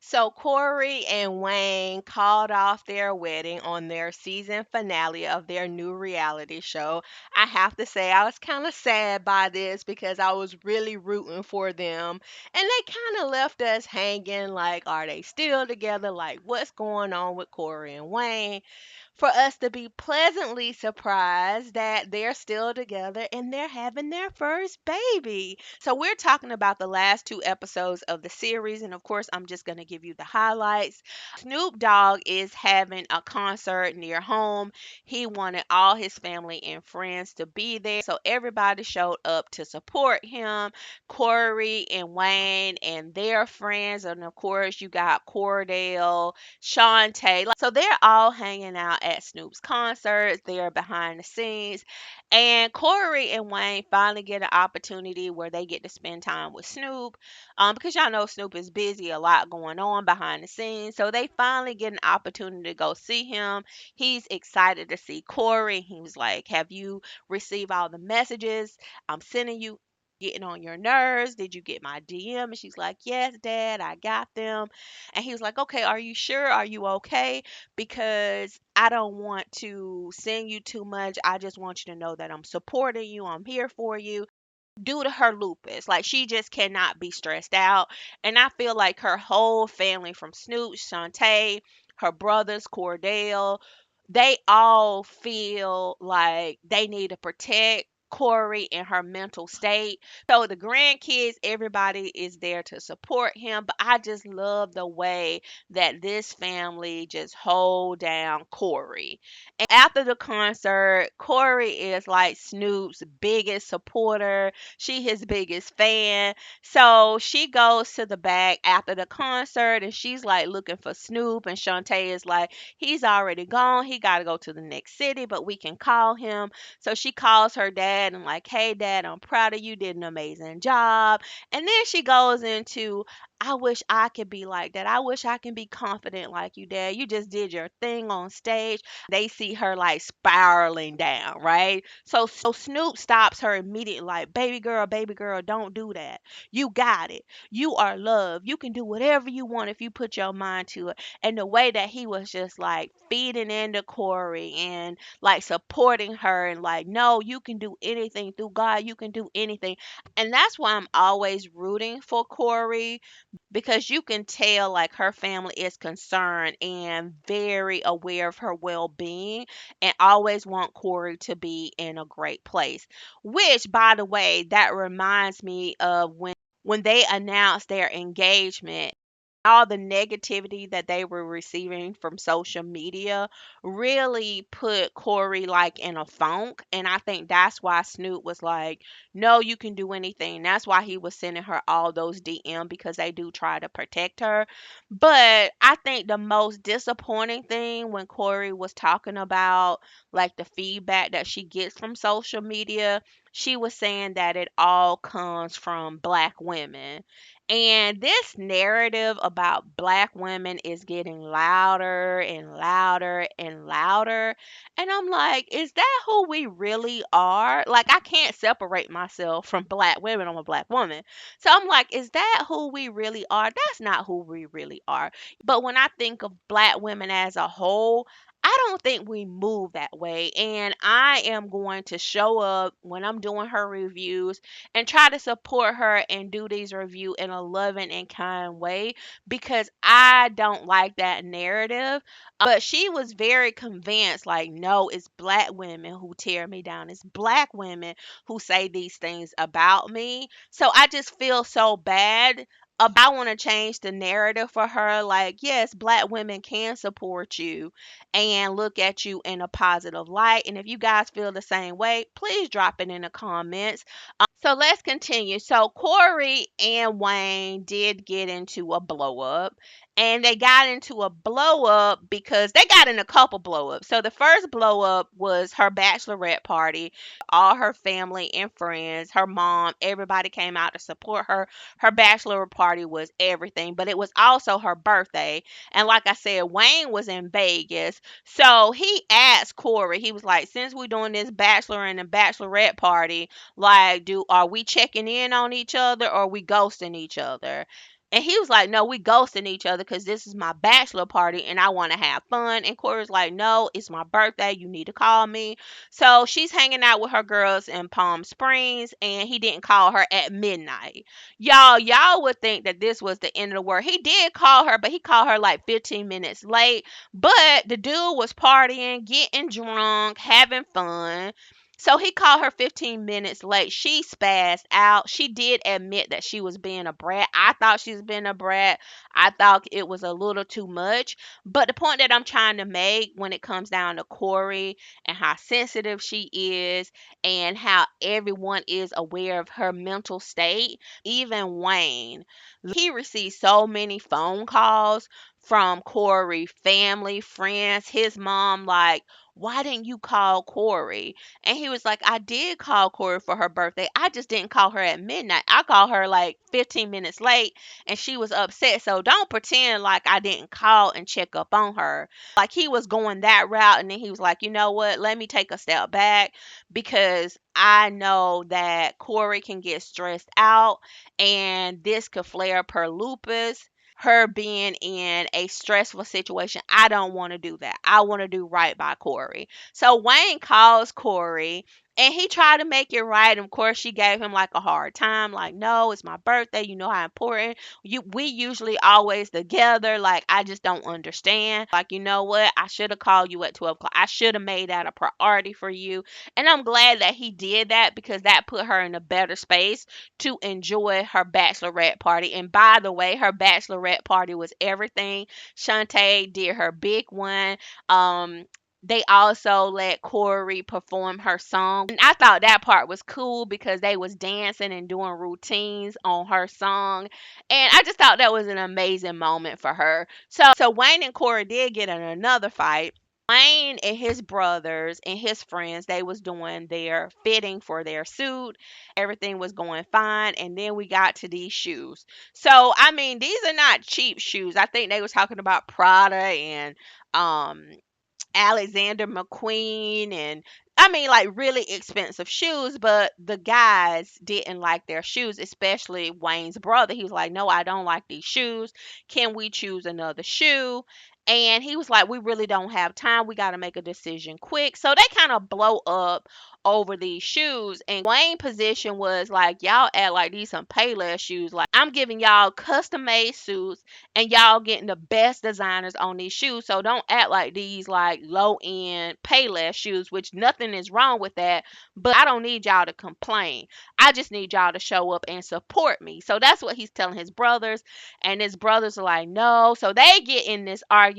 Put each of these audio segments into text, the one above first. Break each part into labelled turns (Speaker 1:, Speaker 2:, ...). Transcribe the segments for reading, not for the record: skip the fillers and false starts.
Speaker 1: So Corey and Wayne called off their wedding on their season finale of their new reality show. I have to say I was kind of sad by this because I was really rooting for them. And they kind of left us hanging like, are they still together? Like, what's going on with Corey and Wayne? For us to be pleasantly surprised that they're still together and they're having their first baby. So, we're talking about the last two episodes of the series, and of course, I'm just going to give you the highlights. Snoop Dogg is having a concert near home. He wanted all his family and friends to be there, so everybody showed up to support him. Corey and Wayne and their friends, and of course, you got Cordell, Shantae. So they're all hanging out at Snoop's concerts. They're behind the scenes. And Corey and Wayne finally get an opportunity where they get to spend time with Snoop. Because y'all know Snoop is busy, a lot going on behind the scenes. So they finally get an opportunity to go see him. He's excited to see Corey. He was like, have you received all the messages I'm sending you? Getting on your nerves? Did you get my DM? And she's like, yes, Dad, I got them. And he was like, okay, are you sure? Are you okay? Because I don't want to send you too much. I just want you to know that I'm supporting you. I'm here for you. Due to her lupus, like she just cannot be stressed out. And I feel like her whole family from Snoop, Shantae, her brothers, Cordell, they all feel like they need to protect Corey and her mental state. So the grandkids, everybody is there to support him. But I just love the way that this family just hold down Corey. And after the concert, Corey is like Snoop's biggest supporter. She his biggest fan. So she goes to the back after the concert and she's like looking for Snoop, and Shantae is like, he's already gone. He got to go to the next city, but we can call him. So she calls her dad and like, hey dad, I'm proud of you. Did an amazing job. And then she goes into, I wish I could be like that. I wish I can be confident like you, dad. You just did your thing on stage. They see her like spiraling down, right? So Snoop stops her immediately, like, baby girl, don't do that. You got it. You are loved. You can do whatever you want if you put your mind to it. And the way that he was just like feeding into Corey and like supporting her and like, no, you can do anything through God. You can do anything. And that's why I'm always rooting for Corey, because you can tell like her family is concerned and very aware of her well-being and always want Corey to be in a great place. Which, by the way, that reminds me of when they announced their engagement, all the negativity that they were receiving from social media really put Corey like in a funk. And I think that's why Snoop was like, no, you can do anything. That's why he was sending her all those DM, because they do try to protect her. But I think the most disappointing thing when Corey was talking about like the feedback that she gets from social media, she was saying that it all comes from black women. And this narrative about black women is getting louder and louder and louder. And I'm like, is that who we really are? Like, I can't separate myself from black women. I'm a black woman. So I'm like, is that who we really are? That's not who we really are. But when I think of black women as a whole, I don't think we move that way. And I am going to show up when I'm doing her reviews and try to support her and do these reviews in a loving and kind way, because I don't like that narrative. But she was very convinced, like, no, it's black women who tear me down. It's black women who say these things about me. So I just feel so bad. I want to change the narrative for her. Like, yes, black women can support you and look at you in a positive light. And if you guys feel the same way, please drop it in the comments. So let's continue. So Corey and Wayne did get into a blow up. And they got into a blow up because they got in a couple blow ups. So the first blow up was her bachelorette party. All her family and friends, her mom, everybody came out to support her. Her bachelor party was everything, but it was also her birthday. And like I said, Wayne was in Vegas. So he asked Corey, he was like, since we're doing this bachelor and a bachelorette party, like, do are we checking in on each other or are we ghosting each other? And he was like, "No, we ghosting each other because this is my bachelor party and I want to have fun." And Corey's like, "No, it's my birthday. You need to call me." So she's hanging out with her girls in Palm Springs, and he didn't call her at midnight. Y'all would think that this was the end of the world. He did call her, but he called her like 15 minutes late. But the dude was partying, getting drunk, having fun. So he called her 15 minutes late. She spazzed out. She did admit that she was being a brat. I thought she was being a brat. I thought it was a little too much. But the point that I'm trying to make when it comes down to Corey and how sensitive she is and how everyone is aware of her mental state, even Wayne, he received so many phone calls from Corey, family, friends, his mom, like, why didn't you call Corey? And he was like, I did call Corey for her birthday. I just didn't call her at midnight. I called her like 15 minutes late and she was upset. So don't pretend like I didn't call and check up on her. Like he was going that route. And then he was like, you know what? Let me take a step back because I know that Corey can get stressed out and this could flare up her lupus, her being in a stressful situation. I don't want to do that. I want to do right by Corey. So Wayne calls Corey and he tried to make it right. And of course, she gave him like a hard time, like, no, it's my birthday. You know how important we usually always together. Like, I just don't understand. Like, you know what? I should have called you at 12 o'clock. I should have made that a priority for you. And I'm glad that he did that because that put her in a better space to enjoy her bachelorette party. And by the way, her bachelorette party was everything. Shantae did her big one. Um, they also let Corey perform her song. And I thought that part was cool because they was dancing and doing routines on her song. And I just thought that was an amazing moment for her. So Wayne and Corey did get in another fight. Wayne and his brothers and his friends, they was doing their fitting for their suit. Everything was going fine. And then we got to these shoes. So, I mean, these are not cheap shoes. I think they was talking about Prada and um Alexander McQueen and I mean like really expensive shoes, but the guys didn't like their shoes, especially Wayne's brother. He was like, "No, I don't like these shoes. Can we choose another shoe?" And he was like, "We really don't have time. We got to make a decision quick." So they kind of blow up over these shoes. And Wayne's position was like, "Y'all act like these some Payless shoes. Like I'm giving y'all custom made suits and y'all getting the best designers on these shoes. So don't act like these like low end Payless shoes, which nothing is wrong with that. But I don't need y'all to complain. I just need y'all to show up and support me." So that's what he's telling his brothers. And his brothers are like, "No." So they get in this argument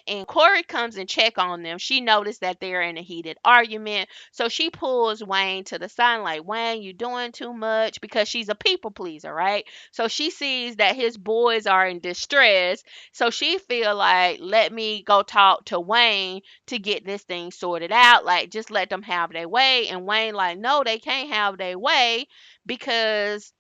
Speaker 1: and Corey comes and check on them. She noticed that they're in a heated argument. So she pulls Wayne to the side like, "Wayne, you doing too much," because she's a people pleaser, right? So she sees that his boys are in distress. So she feel like, let me go talk to Wayne to get this thing sorted out. Like, just let them have their way. And Wayne like, no, they can't have their way because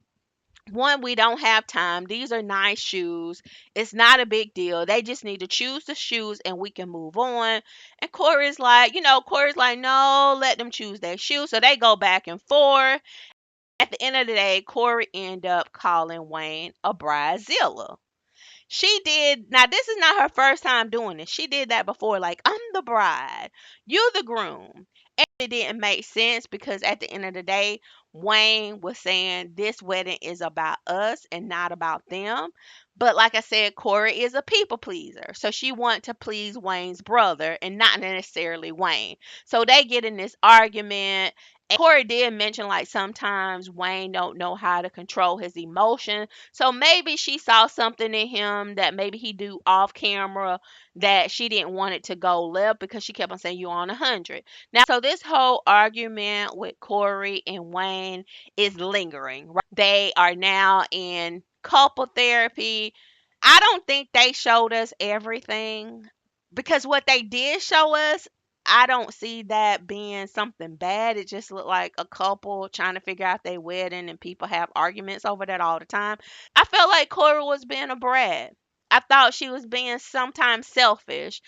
Speaker 1: one, we don't have time. These are nice shoes. It's not a big deal. They just need to choose the shoes and we can move on. And Corey's like, no, let them choose their shoes. So they go back and forth. At the end of the day, Corey ended up calling Wayne a bridezilla. She did. Now, this is not her first time doing this. She did that before. Like, I'm the bride, you the groom. And it didn't make sense because at the end of the day, Wayne was saying this wedding is about us and not about them. But like I said, Corey is a people pleaser. So she wanted to please Wayne's brother and not necessarily Wayne. So they get in this argument. Corey did mention like sometimes Wayne don't know how to control his emotions. So maybe she saw something in him that maybe he do off camera that she didn't want it to go left because she kept on saying you on 100. Now, so this whole argument with Corey and Wayne is lingering. Right? They are now in couple therapy. I don't think they showed us everything because what they did show us, I don't see that being something bad. It just looked like a couple trying to figure out their wedding and people have arguments over that all the time. I felt like Cora was being a brat. I thought she was being sometimes selfish.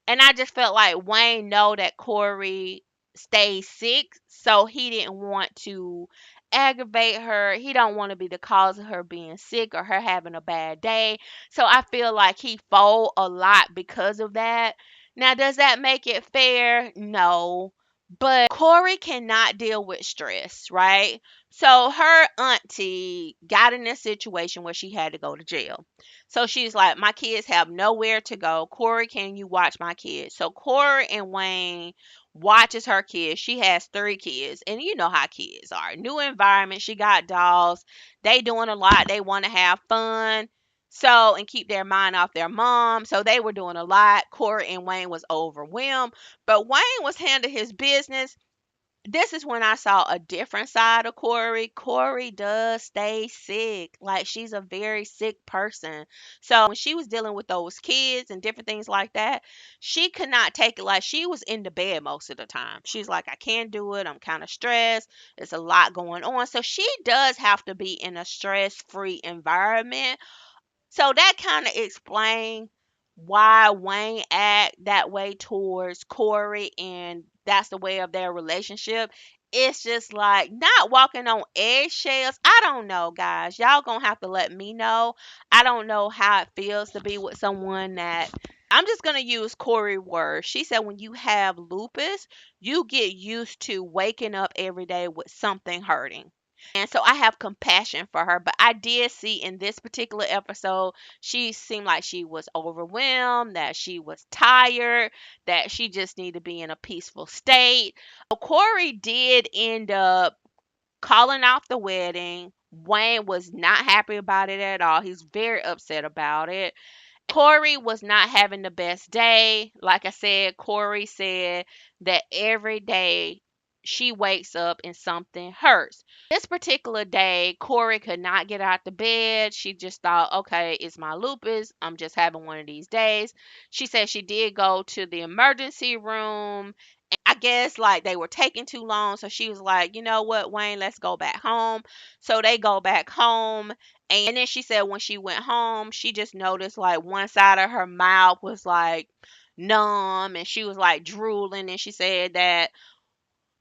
Speaker 1: And I just felt like Wayne know that Corey stays sick, so he didn't want to aggravate her. He don't want to be the cause of her being sick or her having a bad day. So I feel like he fold a lot because of that. Now, does that make it fair? No. But Cori cannot deal with stress, right? So her auntie got in a situation where she had to go to jail. So she's like, my kids have nowhere to go. Cori, can you watch my kids? So Cori and Wayne watches her kids. She has 3 kids, and you know how kids are. New environment. She got dolls. They doing a lot. They want to have fun. So, and keep their mind off their mom. So they were doing a lot. Cori and Wayne was overwhelmed, but Wayne was handling his business. This is when I saw a different side of Cori. Cori does stay sick. Like, she's a very sick person. So when she was dealing with those kids and different things like that, she could not take it. Like, she was in the bed most of the time. She's like, I can't do it. I'm kind of stressed. There's a lot going on. So she does have to be in a stress-free environment, so that kind of explains why Wayne act that way towards Cori, and that's the way of their relationship. It's just like not walking on eggshells. I don't know, guys. Y'all gonna have to let me know. I don't know how it feels to be with someone that. I'm just gonna use Cori words. She said when you have lupus, you get used to waking up every day with something hurting. And so I have compassion for her. But I did see in this particular episode, she seemed like she was overwhelmed, that she was tired, that she just needed to be in a peaceful state. So Cori did end up calling off the wedding. Wayne was not happy about it at all. He's very upset about it. Cori was not having the best day. Like I said, Cori said that every day she wakes up and something hurts. This particular day, Cori could not get out the bed. She just thought, okay, it's my lupus. I'm just having one of these days. She said she did go to the emergency room. I guess like they were taking too long. So she was like, you know what, Wayne, let's go back home. So they go back home. And then she said when she went home, she just noticed like one side of her mouth was like numb and she was like drooling. And she said that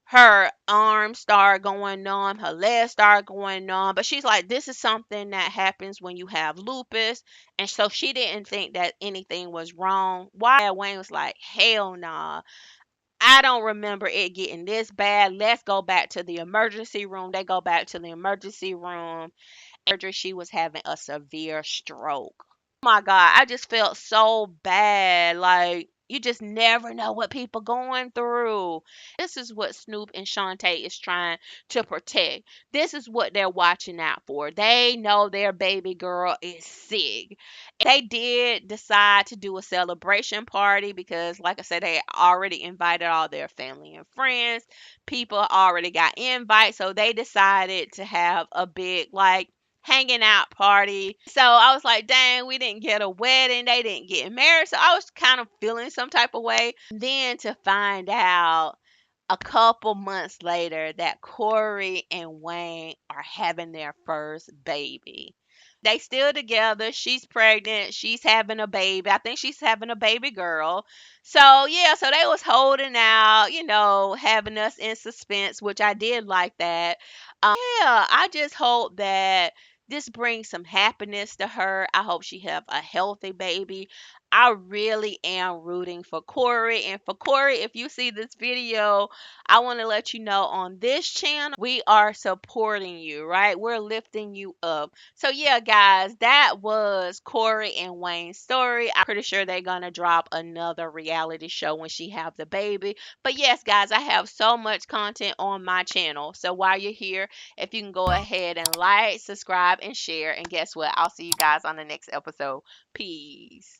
Speaker 1: her arms started going numb, her legs started going numb. But she's like, this is something that happens when you have lupus. And so she didn't think that anything was wrong. Why Wayne was like, hell nah. I don't remember it getting this bad. Let's go back to the emergency room. They go back to the emergency room. Surgery, she was having a severe stroke. Oh my God, I just felt so bad. Like, you just never know what people going through. This is what Snoop and Shantae is trying to protect. This is what they're watching out for. They know their baby girl is sick. They did decide to do a celebration party because, like I said, they already invited all their family and friends. People already got invites, so they decided to have a big, like, hanging out party. So I was like, dang, we didn't get a wedding. They didn't get married. So I was kind of feeling some type of way. Then to find out a couple months later that Cori and Wayne are having their first baby. They still together. She's pregnant. She's having a baby. I think she's having a baby girl. So yeah, so they was holding out, having us in suspense, which I did like that. Yeah, I just hope that this brings some happiness to her. I hope she have a healthy baby. I really am rooting for Cori. And for Cori, if you see this video, I want to let you know on this channel, we are supporting you, right? We're lifting you up. So yeah, guys, that was Cori and Wayne's story. I'm pretty sure they're gonna drop another reality show when she have the baby. But yes, guys, I have so much content on my channel. So while you're here, if you can go ahead and like, subscribe, and share. And guess what? I'll see you guys on the next episode. Peace.